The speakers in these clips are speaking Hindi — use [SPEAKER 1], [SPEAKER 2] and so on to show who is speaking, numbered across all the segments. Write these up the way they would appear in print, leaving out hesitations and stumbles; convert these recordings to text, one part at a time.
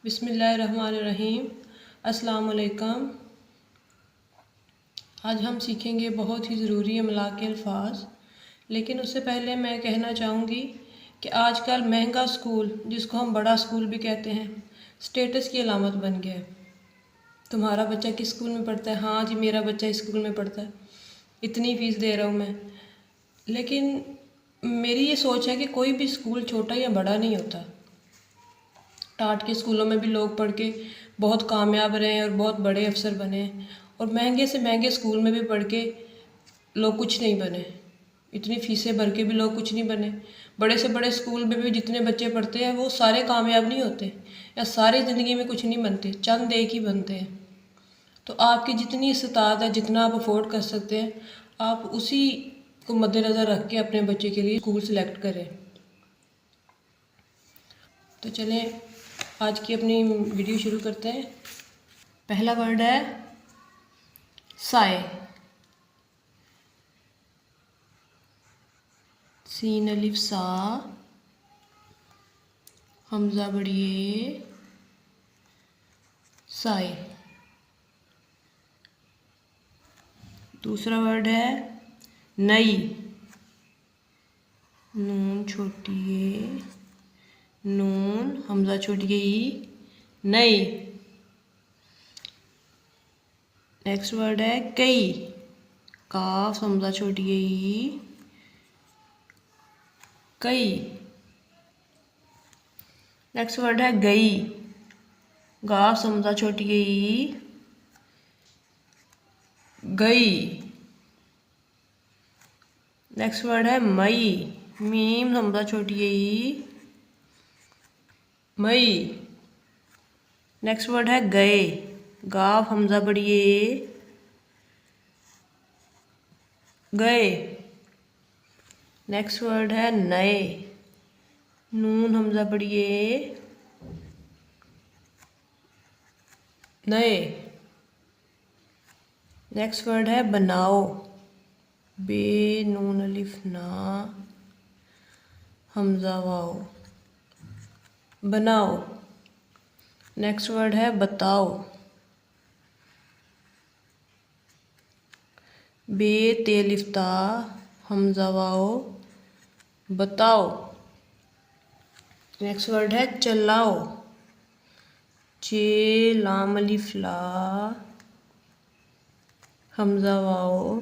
[SPEAKER 1] बिस्मिल्लाहिर्रहमानिर्रहीम। अस्सलाम वालेकुम। आज हम सीखेंगे बहुत ही ज़रूरी इमला के अल्फाज। लेकिन उससे पहले मैं कहना चाहूँगी कि आजकल महंगा स्कूल, जिसको हम बड़ा स्कूल भी कहते हैं, स्टेटस की अलामत बन गया है। तुम्हारा बच्चा किस स्कूल में पढ़ता है? हाँ जी, मेरा बच्चा इस स्कूल में पढ़ता है, इतनी फ़ीस दे रहा हूँ मैं। लेकिन मेरी ये सोच है कि कोई भी स्कूल छोटा या बड़ा नहीं होता। टाट के स्कूलों में भी लोग पढ़ के बहुत कामयाब रहे हैं और बहुत बड़े अफसर बने हैं, और महंगे से महंगे स्कूल में भी पढ़ के लोग कुछ नहीं बने। इतनी फ़ीसें भर के भी लोग कुछ नहीं बने। बड़े से बड़े स्कूल में भी जितने बच्चे पढ़ते हैं वो सारे कामयाब नहीं होते, या सारी ज़िंदगी में कुछ नहीं बनते, चंद एक ही बनते हैं। तो आपकी जितनी इस्तात है, जितना आप अफोर्ड कर सकते हैं, आप उसी को मद्देनज़र रख के अपने बच्चे के लिए स्कूल सेलेक्ट करें। तो चलें आज की अपनी वीडियो शुरू करते हैं। पहला वर्ड है साए। सीन अलिफ सा, हमजा बढ़िए, साए। दूसरा वर्ड है नई। नून छोटी है, नून हमजा छोटी ई, नई। नेक्स्ट वर्ड है कई। काफ हमजा छोटी ई, कई। नेक्स्ट वर्ड है गई। गाफ हमजा छोटी ई, गई। नेक्स्ट वर्ड है मई। मीम हमजा छोटी ई, मई। नेक्स्ट वर्ड है गए। गाफ हमजा बड़ी ए, गए। नेक्स्ट वर्ड है नए। नून हमजा बड़ी ए, नए। नेक्स्ट वर्ड है बनाओ। बे नून अलिफ ना, हमजा वाओ, बनाओ। नेक्स्ट वर्ड है बताओ। बे ते अलिफ ता, हमजा वाओ, बताओ। नेक्स्ट वर्ड है चलाओ। चे लाम अलिफ ला, हमजा वाओ,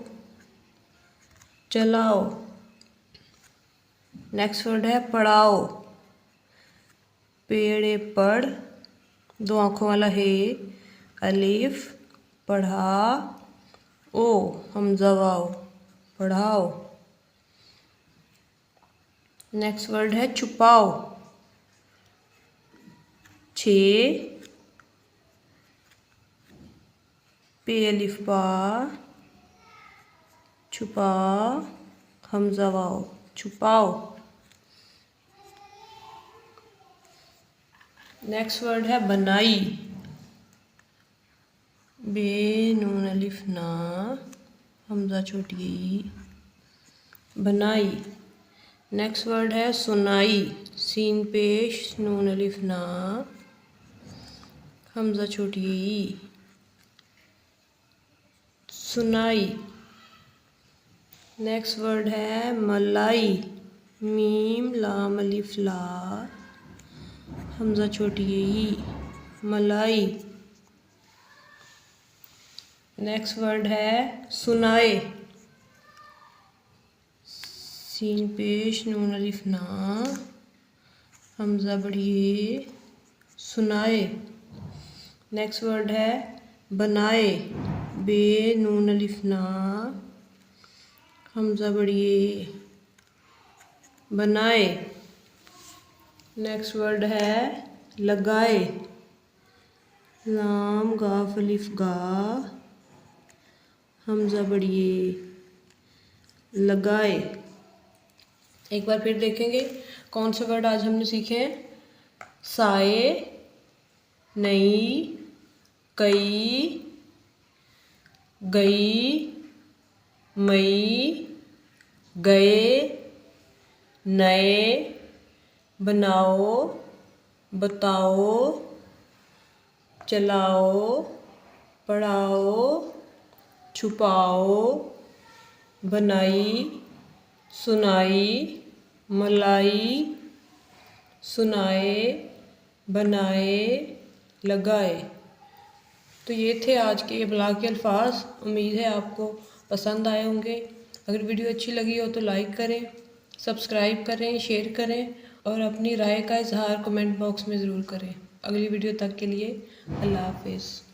[SPEAKER 1] चलाओ। नेक्स्ट वर्ड है पढ़ाओ। पेड़े पढ़, दो आँखों वाला है, अलिफ, पढ़ा, ओ, हमजा वाओ, पढ़ाओ। नेक्स्ट वर्ड है छुपाओ। छे पे अलिफ पा, छुपा, हमजा वाओ, छुपाओ। नेक्स्ट वर्ड है बनाई। बे नून अलिफ ना, हमजा छोटी ई, बनाई। नेक्स्ट वर्ड है सुनाई। सीन पेश नून अलिफ ना, हमजा छोटी ई, सुनाई। नेक्स्ट वर्ड है मलाई। मीम लाम अलिफ ला, हमजा छोटी ई, मलाई। नेक्स्ट वर्ड है सुनाए। सीन पेश नून अलिफ ना, हमजा बड़ी ए, सुनाए। नेक्स्ट वर्ड है बनाए। बे नून अलिफ ना, हमजा बड़ी ए, बनाए। नेक्स्ट वर्ड है लगाए। लाम गाफ अलिफ गा, हमजा बड़ी ए, लगाए। एक बार फिर देखेंगे कौन से वर्ड आज हमने सीखे हैं। साए, नई, कई, गई, मई, गए, नए, बनाओ, बताओ, चलाओ, पढ़ाओ, छुपाओ, बनाई, सुनाई, मलाई, सुनाए, बनाए, लगाए। तो ये थे आज के इब्लाग के अल्फाज। उम्मीद है आपको पसंद आए होंगे। अगर वीडियो अच्छी लगी हो तो लाइक करें, सब्सक्राइब करें, शेयर करें और अपनी राय का इजहार कमेंट बॉक्स में ज़रूर करें। अगली वीडियो तक के लिए अल्लाह हाफिज़।